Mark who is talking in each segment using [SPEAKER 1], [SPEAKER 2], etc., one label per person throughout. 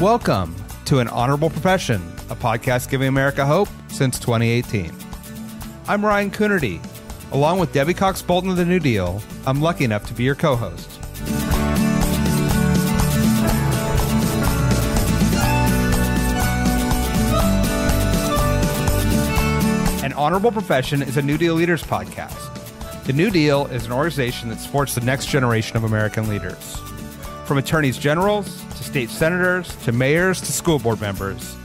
[SPEAKER 1] Welcome to An Honorable Profession, a podcast giving America hope since 2018. I'm Ryan Coonerty. Along with Debbie Cox Bultan of the New Deal, I'm lucky enough to be your co-host. An Honorable Profession is a New Deal Leaders podcast. The New Deal is an organization that supports the next generation of American leaders. From attorneys generals, to state senators, to mayors, to school board members,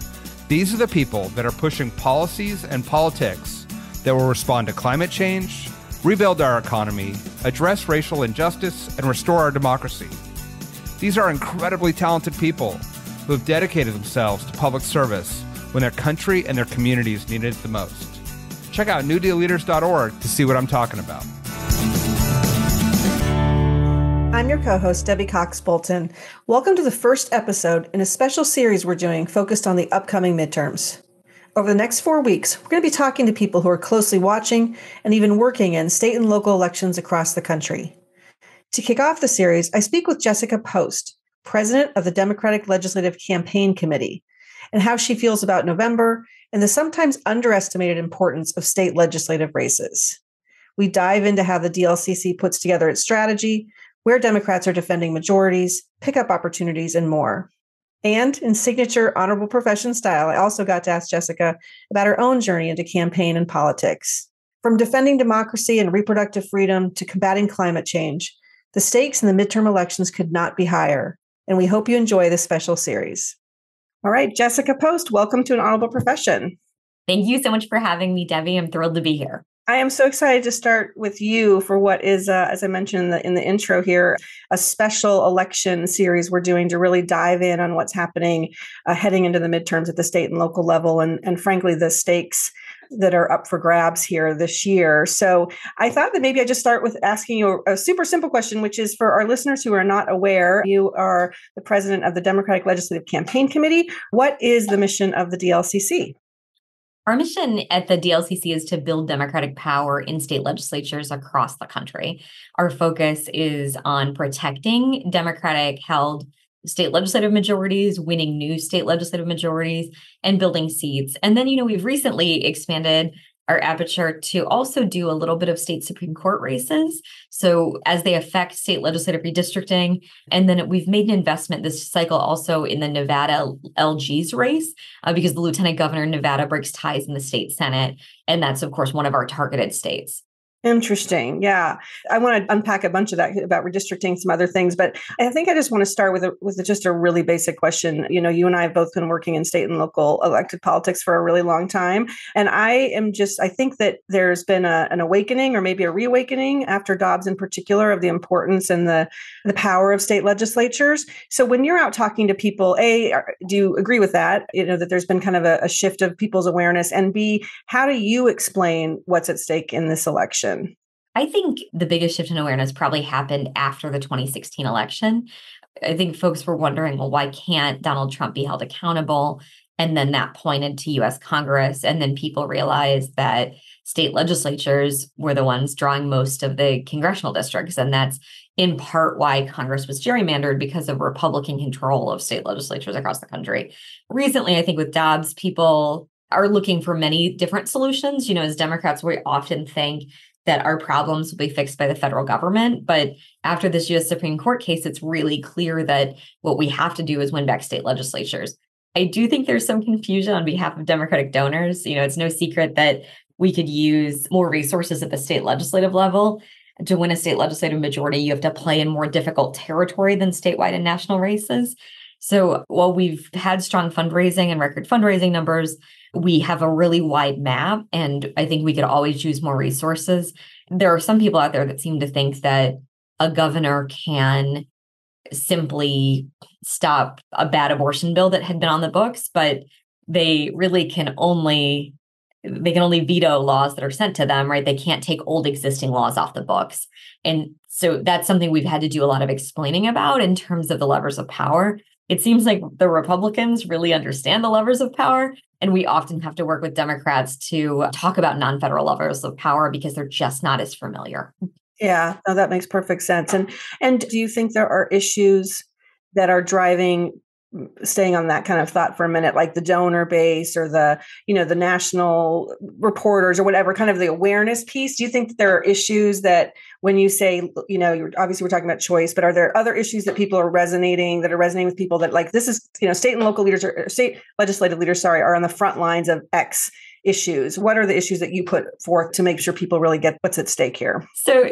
[SPEAKER 1] these are the people that are pushing policies and politics that will respond to climate change, rebuild our economy, address racial injustice, and restore our democracy. These are incredibly talented people who have dedicated themselves to public service when their country and their communities needed it the most. Check out newdealleaders.org to see what I'm talking about.
[SPEAKER 2] I'm your co-host, Debbie Cox Bultan. Welcome to the first episode in a special series we're doing focused on the upcoming midterms. Over the next 4 weeks, we're going to be talking to people who are closely watching and even working in state and local elections across the country. To kick off the series, I speak with Jessica Post, president of the Democratic Legislative Campaign Committee, and how she feels about November and the sometimes underestimated importance of state legislative races. We dive into how the DLCC puts together its strategy, where Democrats are defending majorities, pickup opportunities, and more. And in signature honorable profession style, I also got to ask Jessica about her own journey into campaign and politics. From defending democracy and reproductive freedom to combating climate change, the stakes in the midterm elections could not be higher. And we hope you enjoy this special series. All right, Jessica Post, welcome to An Honorable Profession.
[SPEAKER 3] Thank you so much for having me, Debbie. I'm thrilled to be here.
[SPEAKER 2] I am so excited to start with you for what is, as I mentioned in the intro here, a special election series we're doing to really dive in on what's happening heading into the midterms at the state and local level, and frankly, the stakes that are up for grabs here this year. So I thought that maybe I'd just start with asking you a super simple question, which is for our listeners who are not aware, you are the president of the Democratic Legislative Campaign Committee. What is the mission of the DLCC?
[SPEAKER 3] Our mission at the DLCC is to build democratic power in state legislatures across the country. Our focus is on protecting Democratic-held state legislative majorities, winning new state legislative majorities, and building seats. And then, we've recently expanded our aperture to also do a little bit of state Supreme Court races. So as they affect state legislative redistricting, and then we've made an investment this cycle also in the Nevada LG's race, because the lieutenant governor in Nevada breaks ties in the state Senate. And that's, of course, one of our targeted states.
[SPEAKER 2] Interesting. Yeah. I want to unpack a bunch of that about redistricting, some other things, but I think I just want to start with just a really basic question. You and I have both been working in state and local elected politics for a really long time. And I think that there's been an awakening or maybe a reawakening after Dobbs in particular of the importance and the power of state legislatures. So when you're out talking to people, A, do you agree with that? That there's been kind of a shift of people's awareness, and B, how do you explain what's at stake in this election?
[SPEAKER 3] I think the biggest shift in awareness probably happened after the 2016 election. I think folks were wondering, well, why can't Donald Trump be held accountable? And then that pointed to U.S. Congress. And then people realized that state legislatures were the ones drawing most of the congressional districts. And that's in part why Congress was gerrymandered, because of Republican control of state legislatures across the country. Recently, I think with Dobbs, people are looking for many different solutions. As Democrats, we often think that our problems will be fixed by the federal government. But after this U.S. Supreme Court case, it's really clear that what we have to do is win back state legislatures. I do think there's some confusion on behalf of Democratic donors. It's no secret that we could use more resources at the state legislative level. To win a state legislative majority, you have to play in more difficult territory than statewide and national races. So while we've had strong fundraising and record fundraising numbers, we have a really wide map, and I think we could always use more resources. There are some people out there that seem to think that a governor can simply stop a bad abortion bill that had been on the books, but they really can only veto laws that are sent to them, right? They can't take old existing laws off the books. And so that's something we've had to do a lot of explaining about in terms of the levers of power. It seems like the Republicans really understand the levers of power, and we often have to work with Democrats to talk about non-federal levers of power because they're just not as familiar.
[SPEAKER 2] Yeah, no, that makes perfect sense. And do you think there are issues that are driving staying on that kind of thought for a minute, like the donor base or the, the national reporters or whatever, kind of the awareness piece. Do you think that there are issues that when you say, obviously we're talking about choice, but are there other issues that people are resonating with people that like, this is, state and local leaders or state legislative leaders, are on the front lines of X issues? What are the issues that you put forth to make sure people really get what's at stake here?
[SPEAKER 3] So,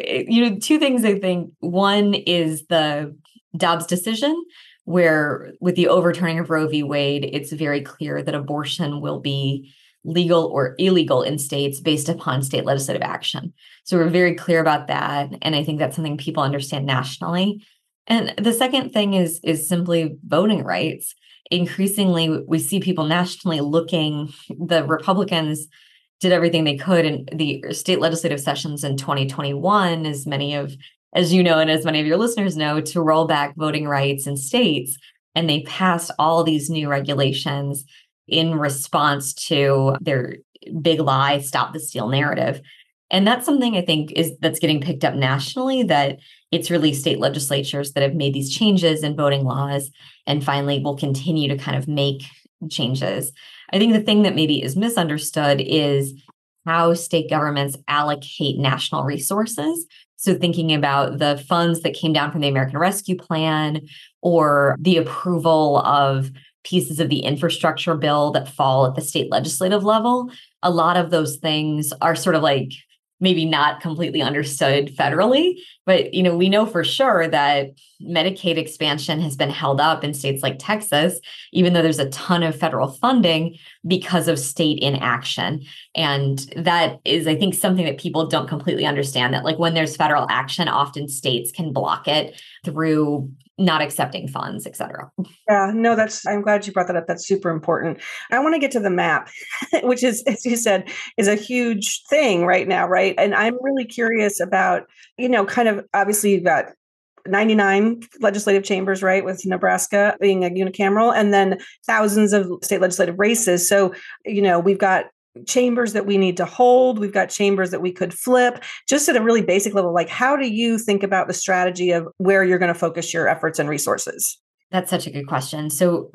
[SPEAKER 3] two things I think. One is the Dobbs decision, where with the overturning of Roe v. Wade, it's very clear that abortion will be legal or illegal in states based upon state legislative action. So we're very clear about that. And I think that's something people understand nationally. And the second thing is simply voting rights. Increasingly, we see people nationally looking, the Republicans did everything they could in the state legislative sessions in 2021, as you know, and as many of your listeners know, to roll back voting rights in states. And they passed all these new regulations in response to their big lie, stop the steal narrative. And that's something I think that's getting picked up nationally, that it's really state legislatures that have made these changes in voting laws and finally will continue to kind of make changes. I think the thing that maybe is misunderstood is how state governments allocate national resources. So thinking about the funds that came down from the American Rescue Plan or the approval of pieces of the infrastructure bill that fall at the state legislative level, a lot of those things are sort of like maybe not completely understood federally, but we know for sure that Medicaid expansion has been held up in states like Texas, even though there's a ton of federal funding because of state inaction. And that is, I think, something that people don't completely understand, that like when there's federal action, often states can block it through not accepting funds, et cetera.
[SPEAKER 2] Yeah, no, I'm glad you brought that up. That's super important. I want to get to the map, which is, as you said, is a huge thing right now, right? And I'm really curious about, kind of, obviously you've got 99 legislative chambers, right, with Nebraska being a unicameral, and then thousands of state legislative races. So, we've got chambers that we need to hold. We've got chambers that we could flip. Just at a really basic level, like how do you think about the strategy of where you're going to focus your efforts and resources?
[SPEAKER 3] That's such a good question. So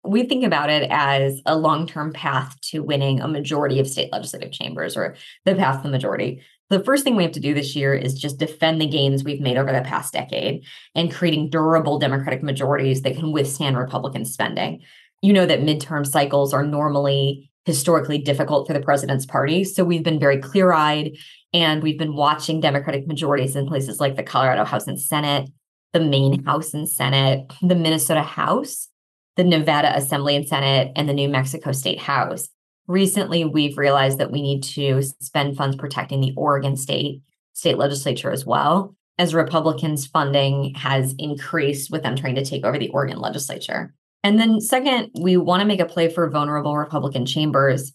[SPEAKER 3] we think about it as a long-term path to winning a majority of state legislative chambers, or the path to the majority. The first thing we have to do this year is just defend the gains we've made over the past decade and creating durable Democratic majorities that can withstand Republican spending. You know that midterm cycles are normally historically difficult for the president's party. So we've been very clear-eyed, and we've been watching Democratic majorities in places like the Colorado House and Senate, the Maine House and Senate, the Minnesota House, the Nevada Assembly and Senate, and the New Mexico State House. Recently, we've realized that we need to spend funds protecting the Oregon state legislature as well, as Republicans' funding has increased with them trying to take over the Oregon legislature. And then second, we want to make a play for vulnerable Republican chambers.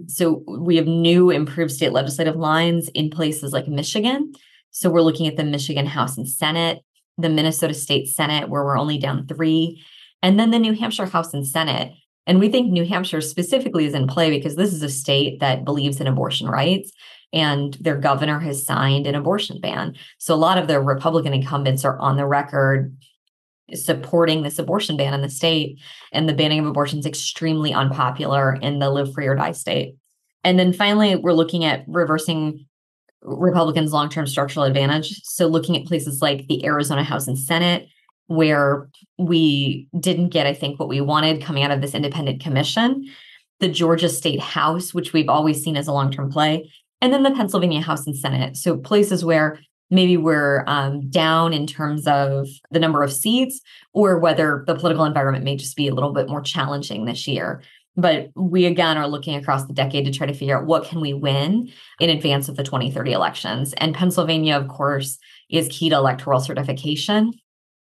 [SPEAKER 3] So we have new improved state legislative lines in places like Michigan. So we're looking at the Michigan House and Senate, the Minnesota State Senate, where we're only down 3, and then the New Hampshire House and Senate. And we think New Hampshire specifically is in play because this is a state that believes in abortion rights, and their governor has signed an abortion ban. So a lot of the Republican incumbents are on the record supporting this abortion ban in the state, and the banning of abortion is extremely unpopular in the live free or die state. And then finally, we're looking at reversing Republicans' long-term structural advantage. So looking at places like the Arizona House and Senate, where we didn't get, I think, what we wanted coming out of this independent commission, the Georgia State House, which we've always seen as a long-term play, and then the Pennsylvania House and Senate. So places where maybe we're down in terms of the number of seats, or whether the political environment may just be a little bit more challenging this year. But we, again, are looking across the decade to try to figure out what can we win in advance of the 2030 elections. And Pennsylvania, of course, is key to electoral certification.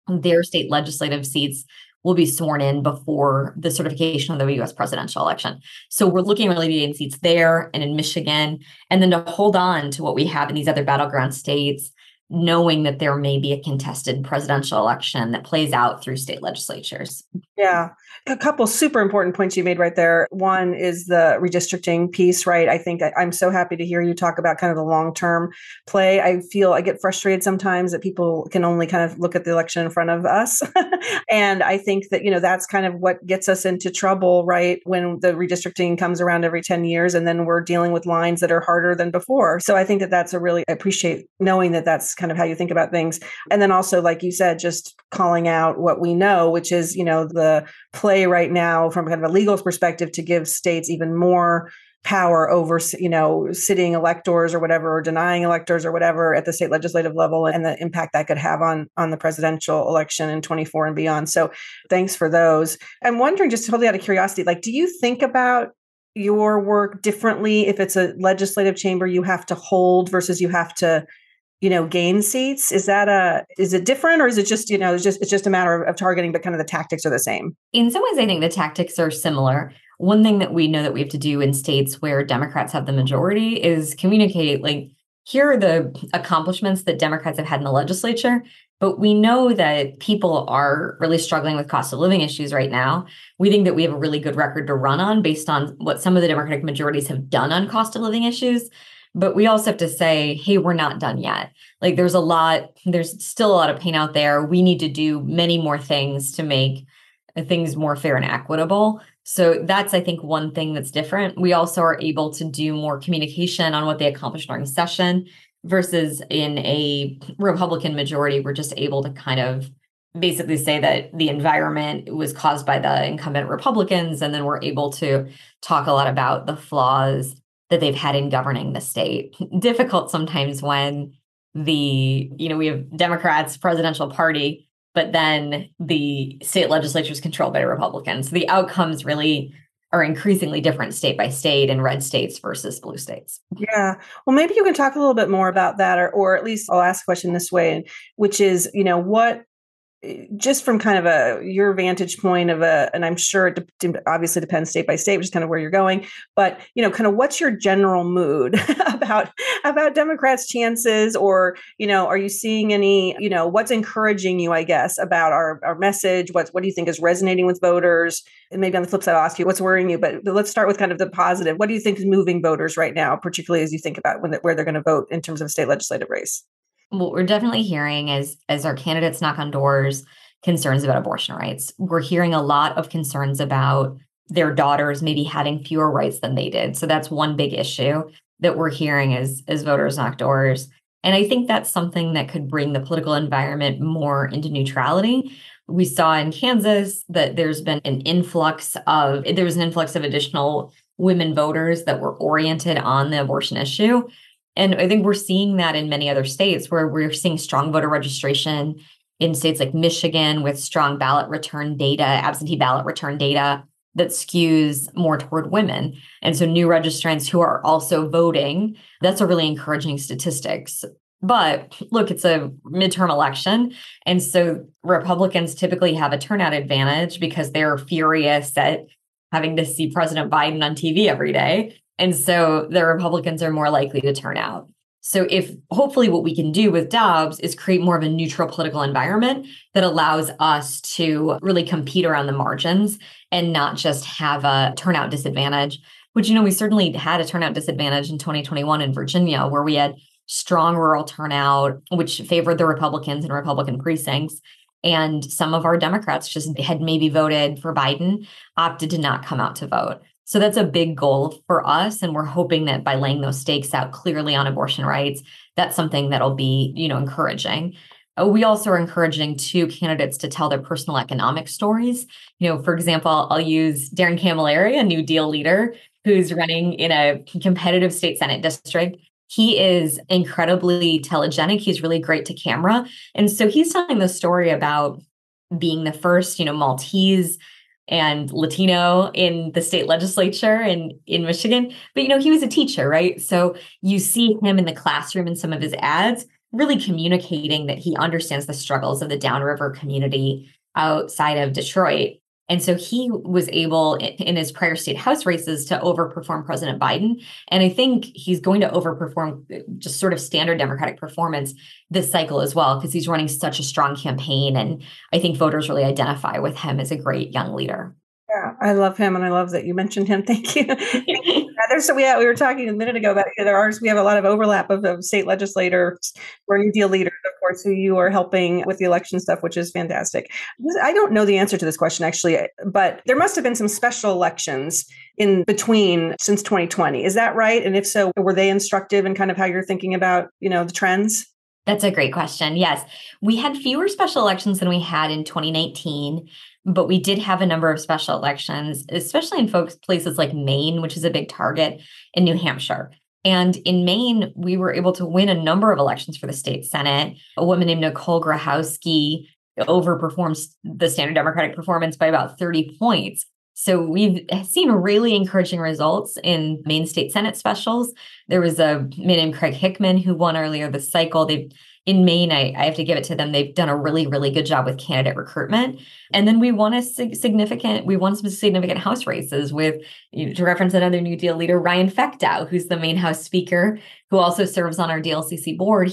[SPEAKER 3] Their state legislative seats will be sworn in before the certification of the U.S. presidential election. So we're looking really to gain seats there and in Michigan, and then to hold on to what we have in these other battleground states knowing that there may be a contested presidential election that plays out through state legislatures.
[SPEAKER 2] Yeah. A couple super important points you made right there. One is the redistricting piece, right? I think I'm so happy to hear you talk about kind of the long-term play. I feel I get frustrated sometimes that people can only kind of look at the election in front of us. And I think that, that's kind of what gets us into trouble, right? When the redistricting comes around every 10 years and then we're dealing with lines that are harder than before. So I think that I appreciate knowing that that's kind of how you think about things. And then also, like you said, just calling out what we know, which is, the play right now from kind of a legal perspective to give states even more power over, sitting electors or whatever, or denying electors or whatever at the state legislative level, and the impact that could have on the presidential election in 24 and beyond. So thanks for those. I'm wondering, just totally out of curiosity, do you think about your work differently if it's a legislative chamber you have to hold versus you have to gain seats? Is it different, or is it just, it's just a matter of targeting, but kind of the tactics are the same?
[SPEAKER 3] In some ways, I think the tactics are similar. One thing that we know that we have to do in states where Democrats have the majority is communicate, here are the accomplishments that Democrats have had in the legislature, but we know that people are really struggling with cost of living issues right now. We think that we have a really good record to run on based on what some of the Democratic majorities have done on cost of living issues. But we also have to say, hey, we're not done yet. There's still a lot of pain out there. We need to do many more things to make things more fair and equitable. So that's, I think, one thing that's different. We also are able to do more communication on what they accomplished during session versus in a Republican majority, we're just able to kind of basically say that the environment was caused by the incumbent Republicans, and then we're able to talk a lot about the flaws that they've had in governing the state. Difficult sometimes when we have Democrats, presidential party, but then the state legislature is controlled by Republicans. The outcomes really are increasingly different state by state in red states versus blue states.
[SPEAKER 2] Yeah. Well, maybe you can talk a little bit more about that, or at least I'll ask a question this way, which is, what, just from kind of your vantage point and I'm sure it obviously depends state by state, which is kind of where you're going, but, kind of what's your general mood about Democrats' chances, or, are you seeing any, what's encouraging you, I guess, about our message? What do you think is resonating with voters? And maybe on the flip side, I'll ask you what's worrying you, but let's start with kind of the positive. What do you think is moving voters right now, particularly as you think about where they're going to vote in terms of a state legislative race?
[SPEAKER 3] What we're definitely hearing as our candidates knock on doors, concerns about abortion rights. We're hearing a lot of concerns about their daughters maybe having fewer rights than they did. So that's one big issue that we're hearing as voters knock doors. And I think that's something that could bring the political environment more into neutrality. We saw in Kansas that there was an influx of additional women voters that were oriented on the abortion issue. And I think we're seeing that in many other states where we're seeing strong voter registration in states like Michigan with strong ballot return data, absentee ballot return data that skews more toward women. And so new registrants who are also voting, that's a really encouraging statistics. But look, it's a midterm election. And so Republicans typically have a turnout advantage because they're furious at having to see President Biden on TV every day. And so the Republicans are more likely to turn out. So hopefully what we can do with Dobbs is create more of a neutral political environment that allows us to really compete around the margins and not just have a turnout disadvantage, which, we certainly had a turnout disadvantage in 2021 in Virginia, where we had strong rural turnout, which favored the Republicans in Republican precincts. And some of our Democrats just had maybe voted for Biden, opted to not come out to vote. So that's a big goal for us. And we're hoping that by laying those stakes out clearly on abortion rights, that's something that'll be, encouraging. We also are encouraging candidates to tell their personal economic stories. For example, I'll use Darren Camilleri, a NewDEAL leader who's running in a competitive state Senate district. He is incredibly telegenic. He's really great to camera. And so he's telling the story about being the first, Maltese and Latino in the state legislature in Michigan. But, he was a teacher, right? So you see him in the classroom in some of his ads, really communicating that he understands the struggles of the downriver community outside of Detroit. And so he was able in his prior state House races to overperform President Biden. And I think he's going to overperform just sort of standard Democratic performance this cycle as well, because he's running such a strong campaign. And I think voters really identify with him as a great young leader.
[SPEAKER 2] Yeah, I love him, and I love that you mentioned him. Thank you. Thank you. So we were talking a minute ago about we have a lot of overlap of state legislators or New Deal leaders, of course, who you are helping with the election stuff, which is fantastic. I don't know the answer to this question actually, but there must have been some special elections in between since 2020. Is that right? And if so, were they instructive in kind of how you're thinking about, the trends?
[SPEAKER 3] That's a great question. Yes, we had fewer special elections than we had in 2019. But we did have a number of special elections, especially in places like Maine, which is a big target, in New Hampshire. And in Maine, we were able to win a number of elections for the state Senate. A woman named Nicole Grahowski overperforms the standard Democratic performance by about 30 points. So we've seen really encouraging results in Maine state Senate specials. There was a man named Craig Hickman who won earlier this cycle. In Maine, I have to give it to them. They've done a really, really good job with candidate recruitment. And then we won some significant House races with, to reference another New Deal leader, Ryan Fectow, who's the Maine House Speaker, who also serves on our DLCC board.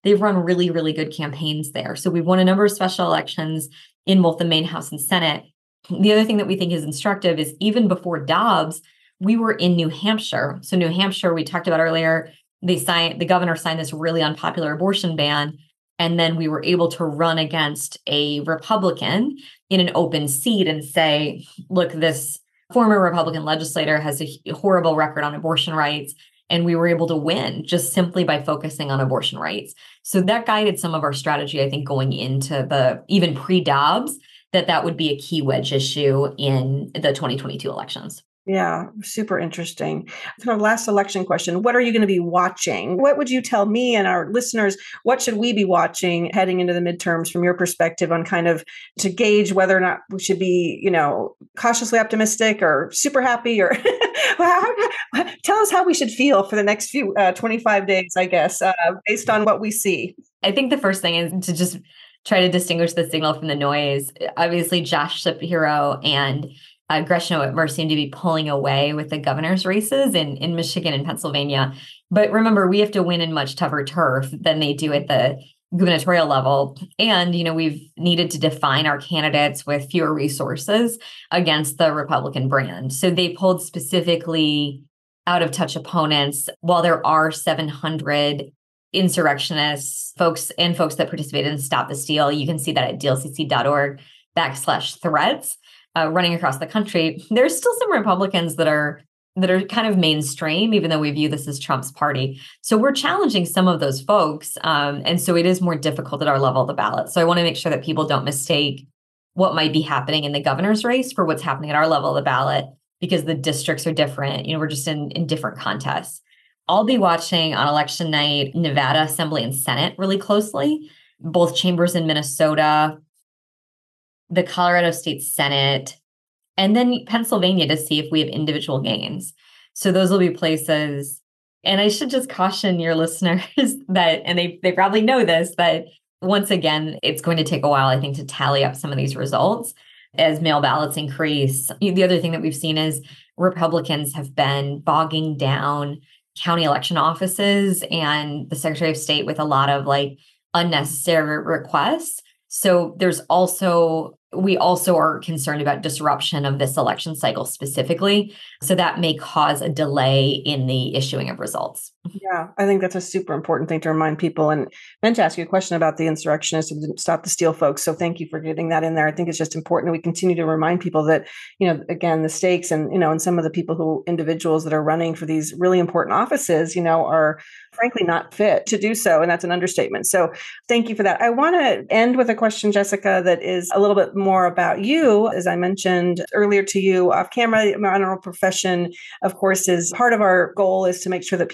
[SPEAKER 3] They've run really, really good campaigns there. So we've won a number of special elections in both the Maine House and Senate. The other thing that we think is instructive is even before Dobbs, we were in New Hampshire. So New Hampshire, we talked about earlier, the governor signed this really unpopular abortion ban. And then we were able to run against a Republican in an open seat and say, look, this former Republican legislator has a horrible record on abortion rights. And we were able to win just simply by focusing on abortion rights. So that guided some of our strategy, I think, going into even pre-Dobbs, that would be a key wedge issue in the 2022 elections.
[SPEAKER 2] Yeah, super interesting. Kind of last election question. What are you going to be watching? What would you tell me and our listeners? What should we be watching heading into the midterms from your perspective on kind of to gauge whether or not we should be, cautiously optimistic or super happy or tell us how we should feel for the next few 25 days, I guess, based on what we see.
[SPEAKER 3] I think the first thing is to just try to distinguish the signal from the noise. Obviously, Josh Shapiro and Gresham Whitmer seem to be pulling away with the governor's races in Michigan and Pennsylvania. But remember, we have to win in much tougher turf than they do at the gubernatorial level. And, we've needed to define our candidates with fewer resources against the Republican brand. So they pulled specifically out of touch opponents. While there are 700 insurrectionists, folks that participated in Stop the Steal, you can see that at dlcc.org/threats. Running across the country, there's still some Republicans that are kind of mainstream, even though we view this as Trump's party. So we're challenging some of those folks. And so it is more difficult at our level of the ballot. So I want to make sure that people don't mistake what might be happening in the governor's race for what's happening at our level of the ballot, because the districts are different. We're just in different contests. I'll be watching on election night, Nevada Assembly and Senate really closely, both chambers in Minnesota, the Colorado State Senate, and then Pennsylvania to see if we have individual gains. So those will be places. And I should just caution your listeners that, and they probably know this, that once again, it's going to take a while, I think, to tally up some of these results as mail ballots increase. The other thing that we've seen is Republicans have been bogging down county election offices and the Secretary of State with a lot of unnecessary requests. So we also are concerned about disruption of this election cycle specifically. So that may cause a delay in the issuing of results.
[SPEAKER 2] Yeah, I think that's a super important thing to remind people. And meant to ask you a question about the insurrectionists who didn't Stop the Steal folks. So thank you for getting that in there. I think it's just important that we continue to remind people that, again, the stakes and, and some of the individuals that are running for these really important offices, are frankly not fit to do so. And that's an understatement. So thank you for that. I want to end with a question, Jessica, that is a little bit more about you. As I mentioned earlier to you off camera, my honorable profession, of course, is part of our goal is to make sure that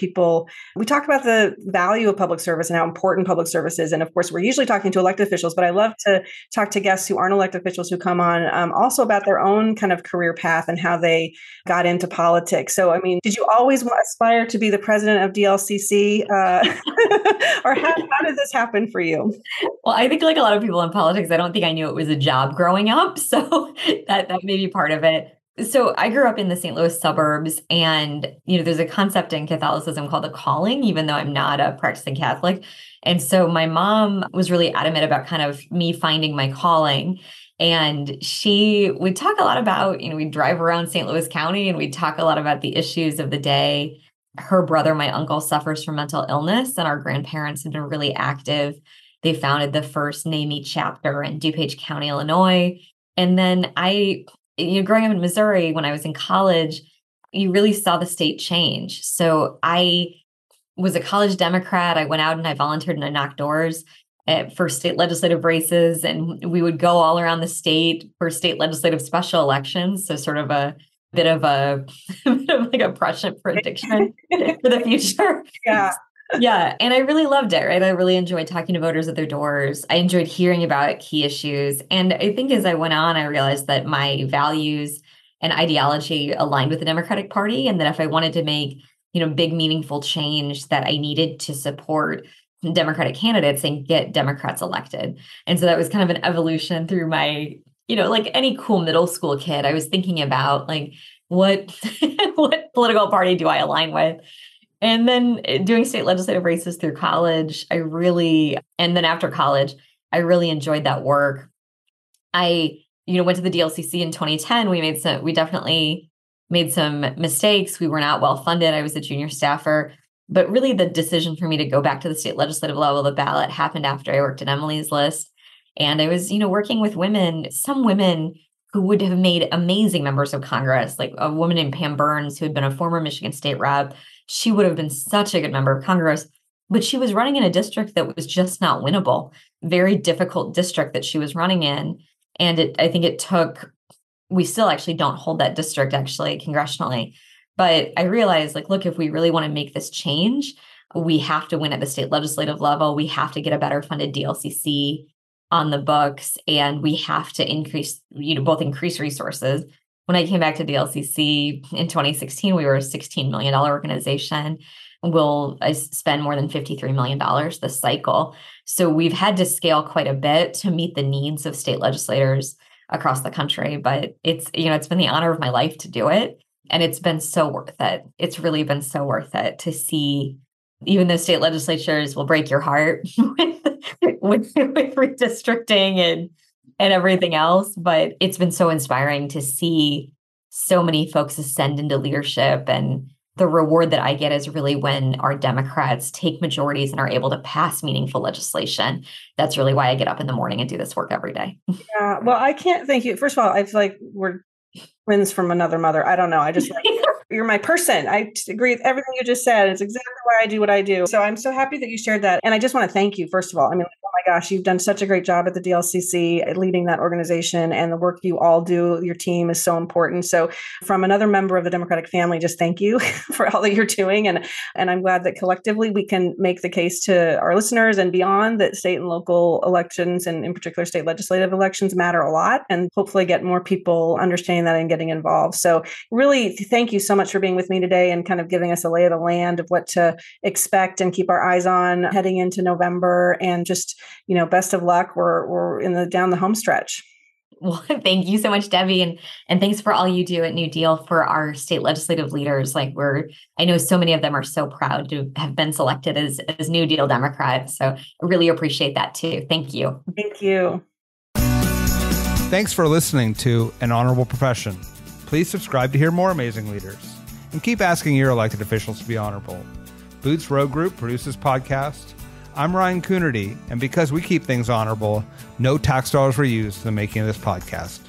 [SPEAKER 2] we talk about the value of public service and how important public service is. And of course, we're usually talking to elected officials, but I love to talk to guests who aren't elected officials who come on also about their own kind of career path and how they got into politics. So, did you always aspire to be the president of DLCC? Debbie? Or how did this happen for you?
[SPEAKER 3] Well, I think like a lot of people in politics, I don't think I knew it was a job growing up. So that may be part of it. So I grew up in the St. Louis suburbs, and, there's a concept in Catholicism called a calling, even though I'm not a practicing Catholic. And so my mom was really adamant about kind of me finding my calling. And she would talk a lot about, we'd drive around St. Louis County and we'd talk a lot about the issues of the day. Her brother, my uncle, suffers from mental illness, and our grandparents have been really active. They founded the first NAMI chapter in DuPage County, Illinois. And then growing up in Missouri, when I was in college, you really saw the state change. So I was a college Democrat. I went out and I volunteered and I knocked doors for state legislative races, and we would go all around the state for state legislative special elections. So sort of a bit of like a prescient prediction for the future.
[SPEAKER 2] Yeah.
[SPEAKER 3] Yeah. And I really loved it, right? I really enjoyed talking to voters at their doors. I enjoyed hearing about key issues. And I think as I went on, I realized that my values and ideology aligned with the Democratic Party, and that if I wanted to make, big, meaningful change, that I needed to support Democratic candidates and get Democrats elected. And so that was kind of an evolution through my, like any cool middle school kid, I was thinking about like, what political party do I align with? And then doing state legislative races through college, and then after college, I really enjoyed that work. I, went to the DLCC in 2010. We definitely made some mistakes. We were not well funded. I was a junior staffer, but really the decision for me to go back to the state legislative level of the ballot happened after I worked at Emily's List. And I was, working with some women who would have made amazing members of Congress, like a woman named Pam Burns, who had been a former Michigan State rep. She would have been such a good member of Congress, but she was running in a district that was just not winnable, very difficult district that she was running in. And I think we still actually don't hold that district actually congressionally. But I realized, like, look, if we really want to make this change, we have to win at the state legislative level. We have to get a better funded DLCC on the books, and we have to increase resources. When I came back to DLCC in 2016, we were a $16 million organization. We'll spend more than $53 million this cycle. So we've had to scale quite a bit to meet the needs of state legislators across the country. But it's been the honor of my life to do it. And it's been so worth it. It's really been so worth it to see, even though state legislatures will break your heart with redistricting and everything else. But it's been so inspiring to see so many folks ascend into leadership. And the reward that I get is really when our Democrats take majorities and are able to pass meaningful legislation. That's really why I get up in the morning and do this work every day.
[SPEAKER 2] Yeah. Well, I can't thank you. First of all, I feel like we're twins from another mother. I don't know. I just you're my person. I agree with everything you just said. It's exactly why I do what I do. So I'm so happy that you shared that. And I just want to thank you, first of all. I mean, oh my gosh, you've done such a great job at the DLCC leading that organization, and the work you all do, your team is so important. So from another member of the Democratic family, just thank you for all that you're doing. And I'm glad that collectively we can make the case to our listeners and beyond that state and local elections, and in particular state legislative elections, matter a lot, and hopefully get more people understanding that and getting involved. So really, thank you so much for being with me today and kind of giving us a lay of the land of what to expect and keep our eyes on heading into November. And just, best of luck. We're down the home stretch.
[SPEAKER 3] Well, thank you so much, Debbie. And thanks for all you do at NewDEAL for our state legislative leaders. I know so many of them are so proud to have been selected as NewDEAL Democrats. So I really appreciate that too. Thank you.
[SPEAKER 2] Thank you.
[SPEAKER 1] Thanks for listening to An Honorable Profession. Please subscribe to hear more amazing leaders, and keep asking your elected officials to be honorable. Boots Road Group produces podcast. I'm Ryan Coonerty, and because we keep things honorable, no tax dollars were used in the making of this podcast.